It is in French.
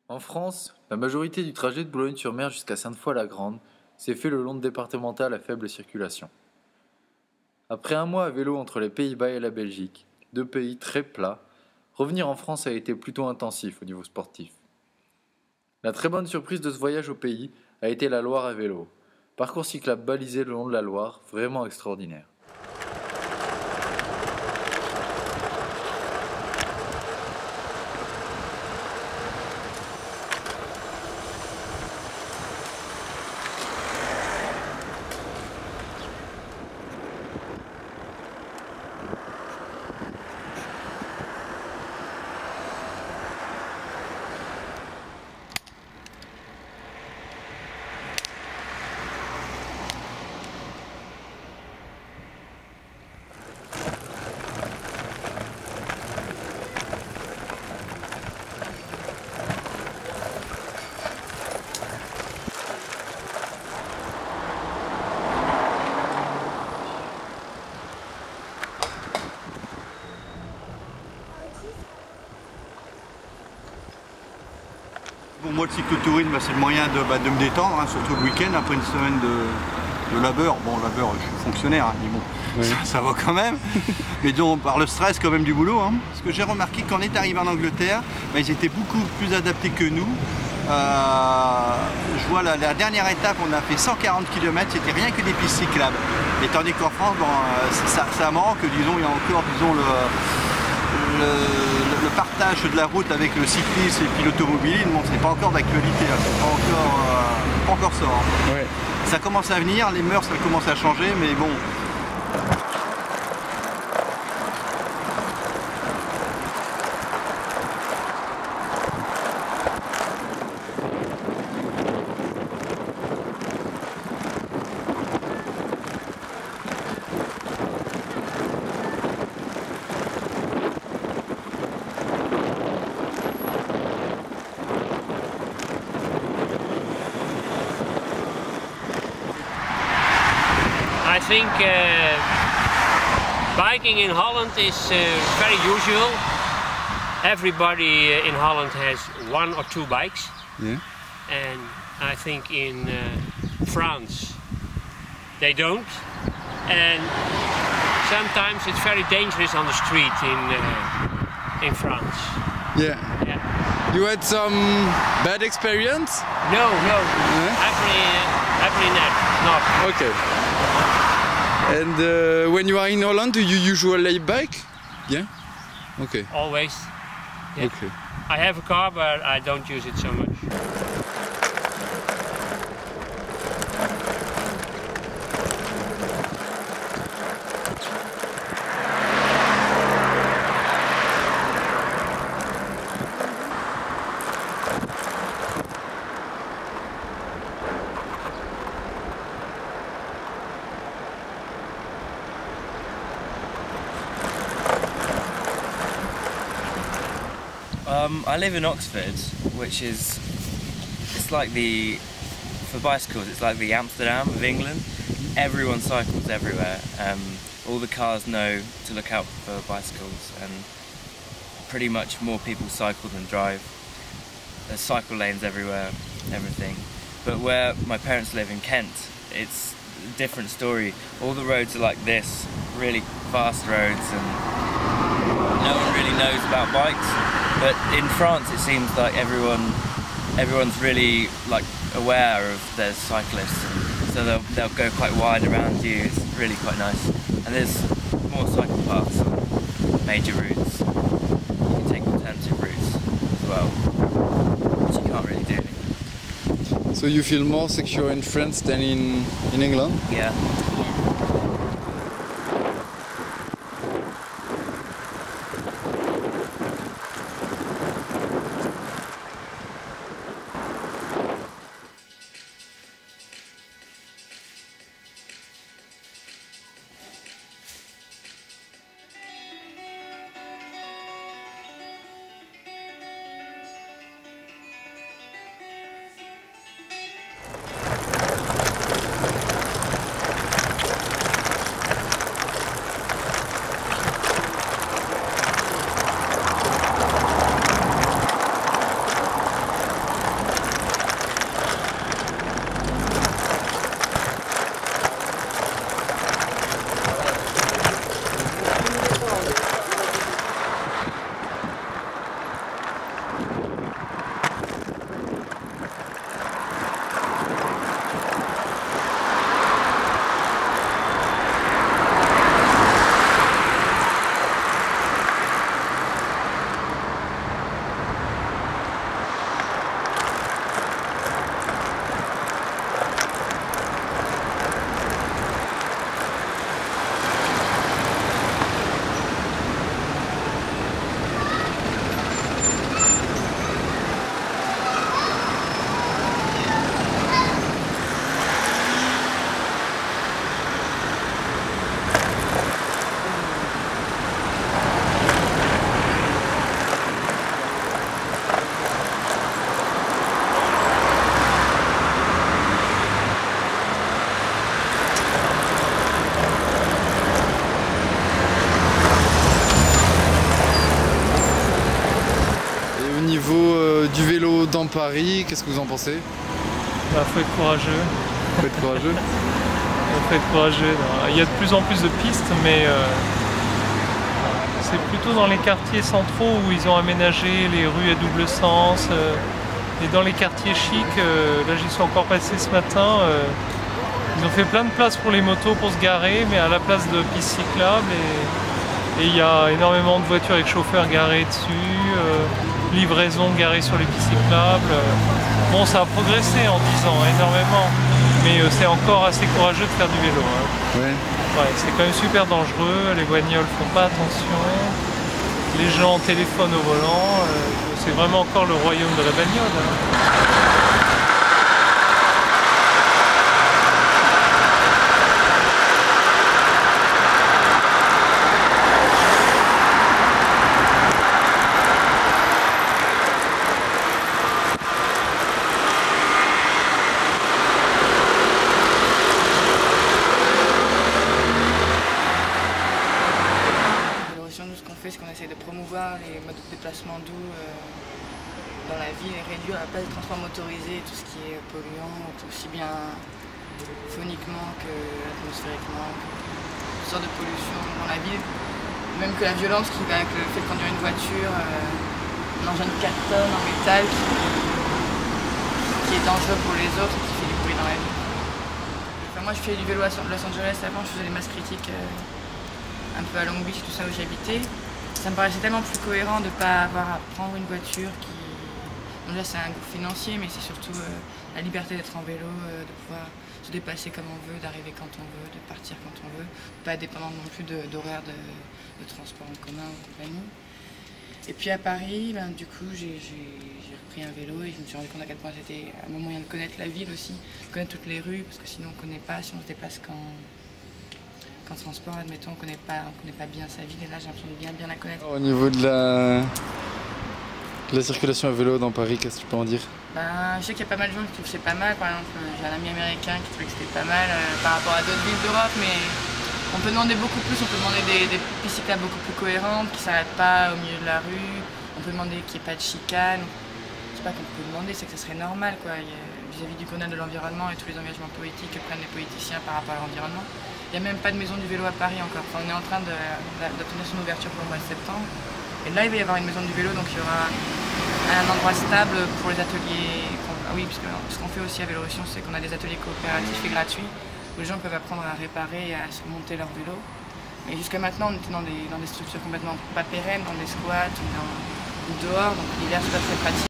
En France, la majorité du trajet de Boulogne-sur-Mer jusqu'à Sainte-Foy-la-Grande s'est fait le long de départementales à faible circulation. Après un mois à vélo entre les Pays-Bas et la Belgique, deux pays très plats, revenir en France a été plutôt intensif au niveau sportif. La très bonne surprise de ce voyage au pays a été la Loire à vélo, parcours cyclable balisé le long de la Loire, vraiment extraordinaire. Bon, moi, le cyclotourisme, c'est le moyen de me détendre, hein, surtout le week-end, après une semaine de labeur. Bon, labeur, je suis fonctionnaire, hein, mais bon, oui. ça va quand même. Mais donc, par le stress quand même du boulot. Hein. Parce que j'ai remarqué quand on est arrivé en Angleterre, bah, ils étaient beaucoup plus adaptés que nous. Je vois la dernière étape, on a fait 140 km, c'était rien que des pistes cyclables. Et tandis qu'en France, bon, ça manque, disons, il y a encore, disons, le partage de la route avec le cycliste et puis l'automobilisme, bon, c'est pas encore d'actualité, hein, c'est pas encore ça. Hein. Ouais. Ça commence à venir, les mœurs ça commence à changer, mais bon. I think biking in Holland is very usual. Everybody in Holland has one or two bikes. Yeah. And I think in France they don't. And sometimes it's very dangerous on the street in France. Yeah. You had some bad experience? No. Yeah? Every not. Okay. And when you are in Holland, do you usually bike? Yeah? Okay. Always. Yeah. Okay. I have a car, but I don't use it so much. I live in Oxford, which is, for bicycles, it's like the Amsterdam of England. Everyone cycles everywhere. All the cars know to look out for bicycles, and pretty much more people cycle than drive. There's cycle lanes everywhere, everything. But where my parents live in Kent, it's a different story. All the roads are like this, really fast roads, and no one really knows about bikes. But in France, it seems like everyone's really like aware of their cyclists, and so they'll go quite wide around you. It's really quite nice, and there's more cycle paths on major routes. You can take alternative routes as well, which you can't really do. So you feel more secure in France than in England? Yeah. dans Paris, qu'est-ce que vous en pensez? Bah, faut être courageux. Faut être courageux. Faut être courageux. Il y a de plus en plus de pistes, mais c'est plutôt dans les quartiers centraux où ils ont aménagé les rues à double sens. Et dans les quartiers chics, là j'y suis encore passé ce matin, ils ont fait plein de places pour les motos pour se garer, mais à la place de pistes cyclables. Et il y a énormément de voitures avec chauffeurs garés dessus, livraison garée sur les pistes cyclables. Bon, ça a progressé en 10 ans, énormément, mais c'est encore assez courageux de faire du vélo. Hein. Ouais. Ouais, c'est quand même super dangereux, les bagnoles font pas attention, les gens téléphonent au volant, c'est vraiment encore le royaume de la bagnole. Hein. Nous, ce qu'on fait, c'est qu'on essaie de promouvoir les modes de déplacement doux dans la ville et réduire la place des transports motorisés, tout ce qui est polluant, aussi bien phoniquement que atmosphériquement, toutes sortes de pollution dans la ville. Même que la violence qui va avec le fait de conduire une voiture, un engin de 4 tonnes en métal qui est dangereux pour les autres et qui fait du bruit dans la ville. Enfin, moi je fais du vélo à Los Angeles avant, je faisais des masses critiques un peu à Long Beach, tout ça où j'habitais. Ça me paraissait tellement plus cohérent de ne pas avoir à prendre une voiture qui... Bon, là c'est un groupe financier, mais c'est surtout la liberté d'être en vélo, de pouvoir se déplacer comme on veut, d'arriver quand on veut, de partir quand on veut, pas être dépendant non plus d'horaires de transport en commun ou compagnie. Et puis à Paris, ben, du coup j'ai repris un vélo et je me suis rendu compte à quel point c'était un bon moyen de connaître la ville aussi, de connaître toutes les rues, parce que sinon on ne connaît pas, si on se déplace qu'en transport, admettons, on connaît pas bien sa ville, et là j'ai l'impression de bien la connaître. Au niveau de la circulation à vélo dans Paris, qu'est-ce que tu peux en dire? Ben, je sais qu'il y a pas mal de gens qui trouvent que c'est pas mal, par exemple j'ai un ami américain qui trouvait que c'était pas mal par rapport à d'autres villes d'Europe, mais on peut demander beaucoup plus, on peut demander des pistes cyclables beaucoup plus cohérentes, qui ne s'arrêtent pas au milieu de la rue, on peut demander qu'il n'y ait pas de chicane. C'est pas qu'on peut demander, c'est que ça serait normal quoi, vis-à-vis du Grenelle de l'environnement et tous les engagements politiques que prennent les politiciens par rapport à l'environnement. Il n'y a même pas de maison du vélo à Paris encore. Enfin, on est en train d'obtenir son ouverture pour le mois de septembre. Et là, il va y avoir une maison du vélo, donc il y aura un endroit stable pour les ateliers. Oui, parce que ce qu'on fait aussi à Vélorussion, c'est qu'on a des ateliers coopératifs et gratuits où les gens peuvent apprendre à réparer et à se monter leur vélo. Mais jusqu'à maintenant, on était dans des structures complètement pas pérennes, dans des squats ou dehors, donc l'hiver c'est pas très pratique.